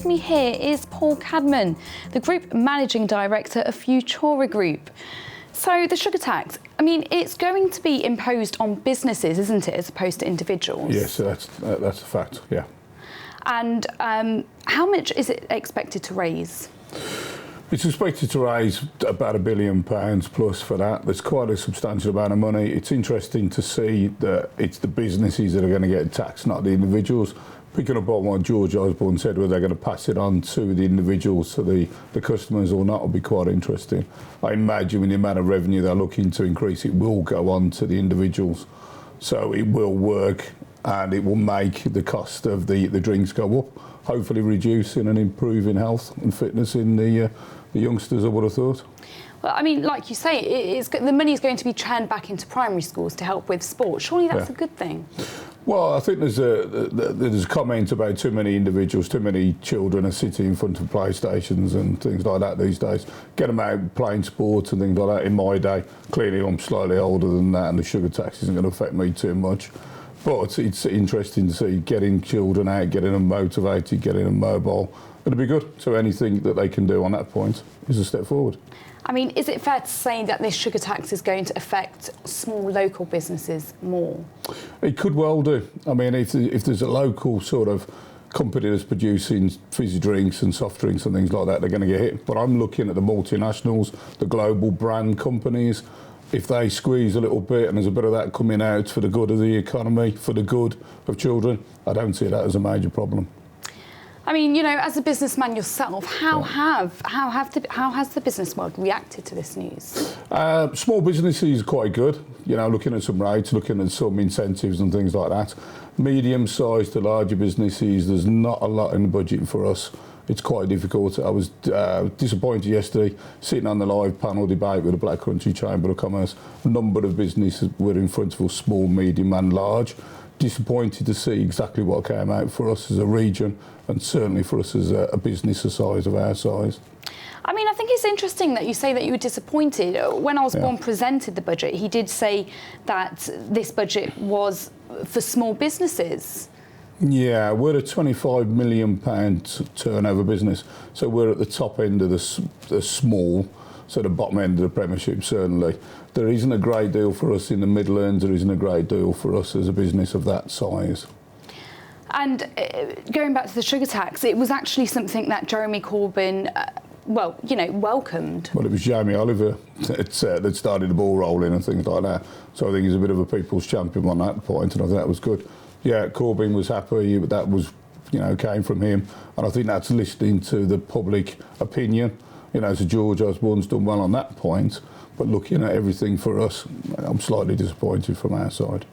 with me here is Paul Cadman, the Group Managing Director of Futura Group. So the sugar tax, I mean, it's going to be imposed on businesses, isn't it, as opposed to individuals? Yes, that's a fact, yeah. And how much is it expected to raise? It's expected to raise about £1 billion plus for that. There's quite a substantial amount of money. It's interesting to see that it's the businesses that are going to get taxed, not the individuals. Picking up on what George Osborne said, whether they're going to pass it on to the individuals, to the customers or not, will be quite interesting. I imagine with the amount of revenue they're looking to increase, it will go on to the individuals. So it will work and it will make the cost of the drinks go up, hopefully reducing and improving health and fitness in the youngsters, I would have thought. Well, I mean, like you say, the money is going to be churned back into primary schools to help with sport. Surely that's a good thing. Well, I think there's a comment about too many individuals, too many children are sitting in front of PlayStations and things like that these days. Get them out playing sports and things like that. In my day, clearly I'm slightly older than that and the sugar tax isn't going to affect me too much. But it's interesting to see getting children out, getting them motivated, getting them mobile. It'll be good. So anything that they can do on that point is a step forward. I mean, is it fair to say that this sugar tax is going to affect small local businesses more? It could well do. I mean, if there's a local sort of company that's producing fizzy drinks and soft drinks and things like that, they're going to get hit. But I'm looking at the multinationals, the global brand companies. If they squeeze a little bit and there's a bit of that coming out for the good of the economy, for the good of children, I don't see that as a major problem. I mean, you know, as a businessman yourself, how has the business world reacted to this news? Small businesses are quite good. You know, looking at some rates, looking at some incentives and things like that. Medium-sized to larger businesses, there's not a lot in the budget for us. It's quite difficult. I was disappointed yesterday, sitting on the live panel debate with the Black Country Chamber of Commerce. A number of businesses were in front of us, small, medium and large. Disappointed to see exactly what came out for us as a region and certainly for us as a business the size of our size. I mean, I think it's interesting that you say that you were disappointed. When Osborne presented the budget, he did say that this budget was for small businesses. Yeah, we're a £25 million turnover business, so we're at the top end of the small, so the bottom end of the Premiership certainly. There isn't a great deal for us in the Midlands, there isn't a great deal for us as a business of that size. And going back to the sugar tax, it was actually something that Jeremy Corbyn, well, you know, welcomed. Well, it was Jamie Oliver that started the ball rolling and things like that. So I think he's a bit of a people's champion on that point, and I think that was good. Yeah, Corbyn was happy, but that was, you know, came from him. And I think that's listening to the public opinion. You know, so George Osborne's done well on that point, but looking at everything for us, I'm slightly disappointed from our side.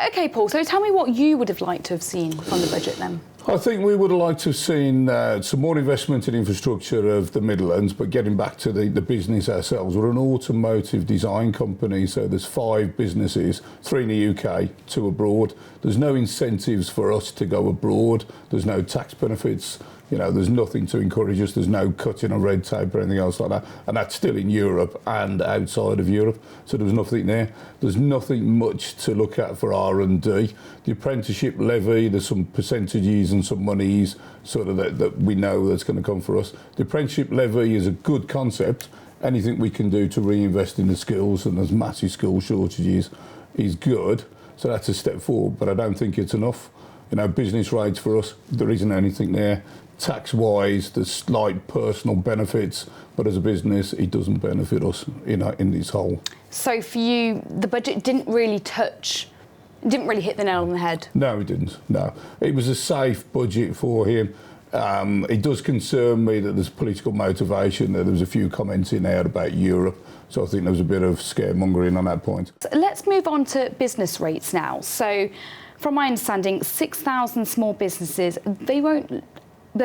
OK, Paul, so tell me what you would have liked to have seen from the budget then. I think we would have liked to have seen some more investment in infrastructure of the Midlands, but getting back to the business ourselves. We're an automotive design company, so there's 5 businesses, 3 in the UK, 2 abroad. There's no incentives for us to go abroad. There's no tax benefits. You know, there's nothing to encourage us. There's no cutting of red tape or anything else like that. And that's still in Europe and outside of Europe. So there's nothing there. There's nothing much to look at for R&D. The apprenticeship levy, there's some percentages and some monies sort of that we know that's going to come for us. The apprenticeship levy is a good concept. Anything we can do to reinvest in the skills, and there's massive skill shortages, is good. So that's a step forward, but I don't think it's enough. You know, business rates for us, there isn't anything there. Tax-wise, there's slight personal benefits, but as a business, it doesn't benefit us in this whole. So for you, the budget didn't really hit the nail on the head? No, it didn't, no. It was a safe budget for him. It does concern me that there's political motivation. There was a few comments in there about Europe, so I think there was a bit of scaremongering on that point. So let's move on to business rates now. So from my understanding, 6,000 small businesses, they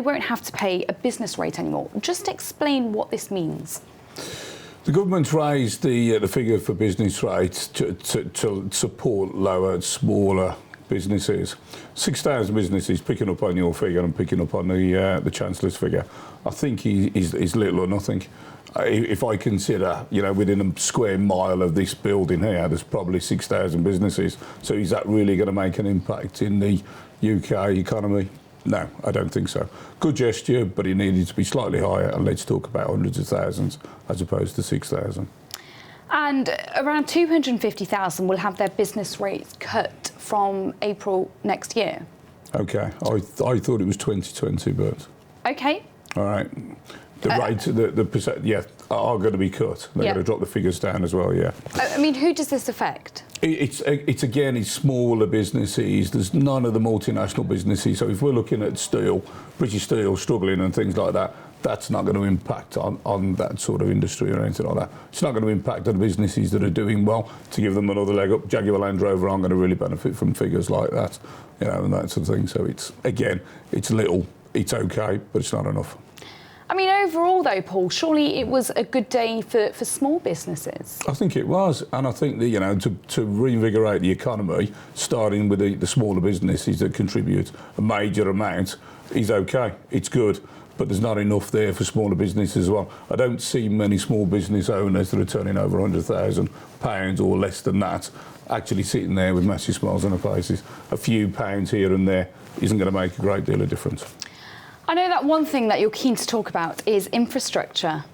won't have to pay a business rate anymore. Just explain what this means. The government raised the figure for business rates to support lower, smaller businesses. 6,000 businesses, picking up on your figure and picking up on the Chancellor's figure, I think is little or nothing. If I consider, you know, within a square mile of this building here, there's probably 6,000 businesses. So is that really going to make an impact in the UK economy? No, I don't think so. Good gesture, but it needed to be slightly higher, and let's talk about hundreds of thousands as opposed to 6,000. And around 250,000 will have their business rates cut from April next year. Okay, I thought it was 2020, but... Okay. All right. The rate, the percent, yeah, are going to be cut. They're going to drop the figures down as well, yeah. I mean, who does this affect? It's again, it's smaller businesses. There's none of the multinational businesses. So if we're looking at steel, British Steel struggling and things like that, that's not going to impact on that sort of industry or anything like that. It's not going to impact on the businesses that are doing well to give them another leg up. Jaguar Land Rover aren't going to really benefit from figures like that, you know, and that sort of thing. So it's, again, it's little, it's okay, but it's not enough. I mean, overall, though, Paul, surely it was a good day for small businesses. I think it was, and I think that, you know, to reinvigorate the economy, starting with the smaller businesses that contribute a major amount, is okay. It's good, but there's not enough there for smaller businesses as well. I don't see many small business owners that are turning over £100,000 or less than that, actually sitting there with massive smiles on their faces. A few pounds here and there isn't going to make a great deal of difference. I know that one thing that you're keen to talk about is infrastructure.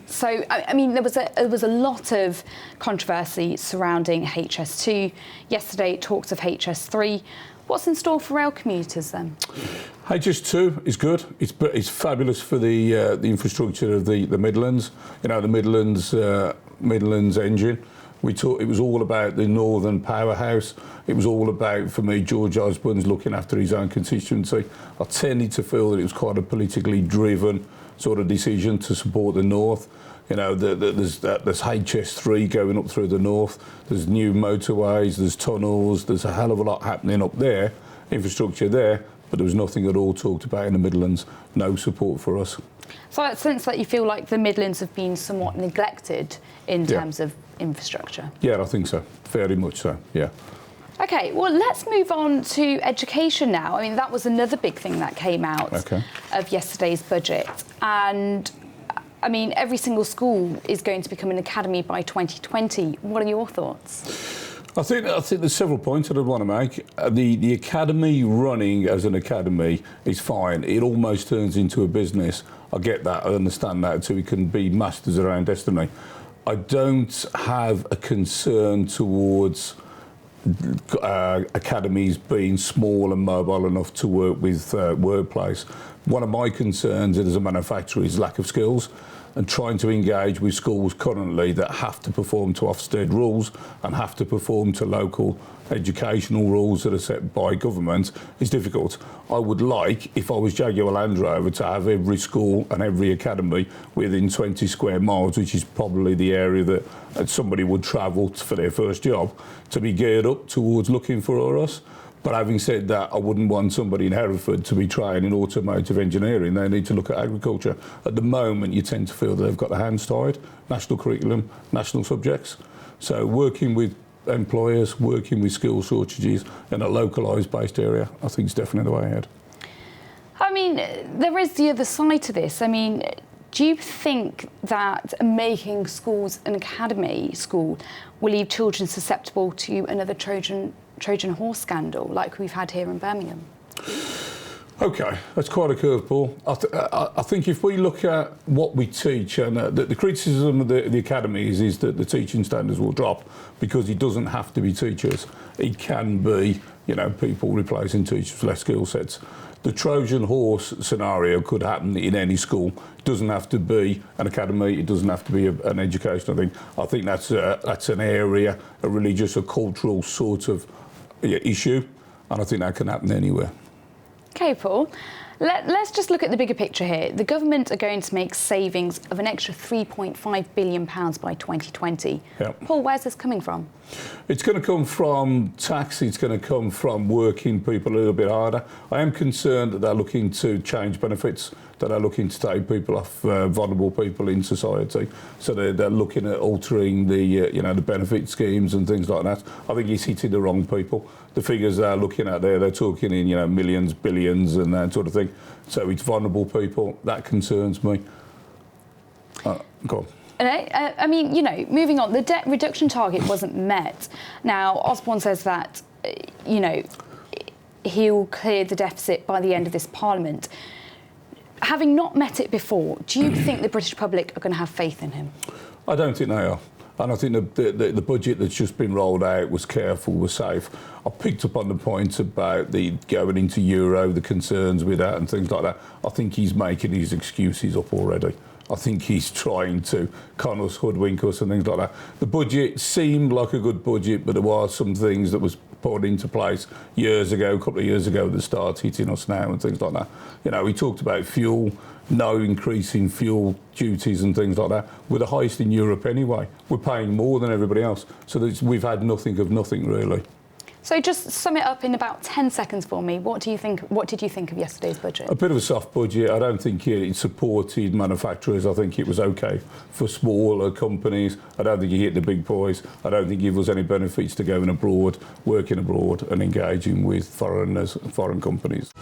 So, I mean, there was a lot of controversy surrounding HS2. Yesterday, talks of HS3. What's in store for rail commuters then? HS2 is good. It's fabulous for the infrastructure of the Midlands. You know, the Midlands engine. It was all about the northern powerhouse. It was all about, for me, George Osborne's looking after his own constituency. I tended to feel that it was quite a politically driven sort of decision to support the north. You know, there's HS3 going up through the north. There's new motorways, there's tunnels, there's a hell of a lot happening up there, infrastructure there, but there was nothing at all talked about in the Midlands. No support for us. So I sense that you feel like the Midlands have been somewhat neglected in terms of infrastructure. Yeah, I think so. Very much so, yeah. OK, well, let's move on to education now. I mean, that was another big thing that came out of yesterday's budget. And, I mean, every single school is going to become an academy by 2020. What are your thoughts? I think there's several points that I'd want to make. The academy running as an academy is fine. It almost turns into a business. I get that. I understand that. So we can be masters of our own destiny. I don't have a concern towards academies being small and mobile enough to work with workplace. One of my concerns as a manufacturer is lack of skills, and trying to engage with schools currently that have to perform to Ofsted rules and have to perform to local educational rules that are set by government is difficult. I would like, if I was Jaguar Land Rover, to have every school and every academy within 20 square miles, which is probably the area that somebody would travel for their first job, to be geared up towards looking for us. But having said that, I wouldn't want somebody in Hereford to be trying in automotive engineering. They need to look at agriculture. At the moment, you tend to feel that they've got their hands tied. National curriculum, national subjects. So working with employers, working with skill shortages in a localised based area, I think is definitely the way ahead. I mean, there is the other side to this. I mean, do you think that making schools an academy school will leave children susceptible to another Trojan horse scandal like we've had here in Birmingham? OK, that's quite a curveball. I think if we look at what we teach, and the criticism of the academies is that the teaching standards will drop because it doesn't have to be teachers. It can be, you know, people replacing teachers with less skill sets. The Trojan horse scenario could happen in any school. It doesn't have to be an academy. It doesn't have to be an educational thing. I think that's an area, a religious or cultural sort of issue, and I think that can happen anywhere. OK, Paul. Let's just look at the bigger picture here. The government are going to make savings of an extra £3.5 billion by 2020. Yep. Paul, where's this coming from? It's going to come from tax. It's going to come from working people a little bit harder. I am concerned that they're looking to change benefits, that they're looking to take people off vulnerable people in society. So they're looking at altering the benefit schemes and things like that. I think it's hitting the wrong people. The figures they're looking at there, they're talking in millions, billions, and that sort of thing. So it's vulnerable people. That concerns me. Go on. I mean, moving on, the debt reduction target wasn't met. Now, Osborne says that, he'll clear the deficit by the end of this Parliament. Having not met it before, do you think the British public are going to have faith in him? I don't think they are. And I think the budget that's just been rolled out was careful, was safe. I picked up on the point about the going into Euro, the concerns with that and things like that. I think he's making his excuses up already. I think he's trying to con us, hoodwink us and things like that. The budget seemed like a good budget, but there were some things that was put into place years ago, a couple of years ago, that start hitting us now and things like that. You know, he talked about fuel, no increase in fuel duties and things like that. We're the highest in Europe anyway. We're paying more than everybody else. So we've had nothing of nothing, really. So just sum it up in about 10 seconds for me. What did you think of yesterday's budget? A bit of a soft budget. I don't think it supported manufacturers. I think it was okay for smaller companies. I don't think it hit the big boys. I don't think it gives us any benefits to going abroad, working abroad and engaging with foreign companies.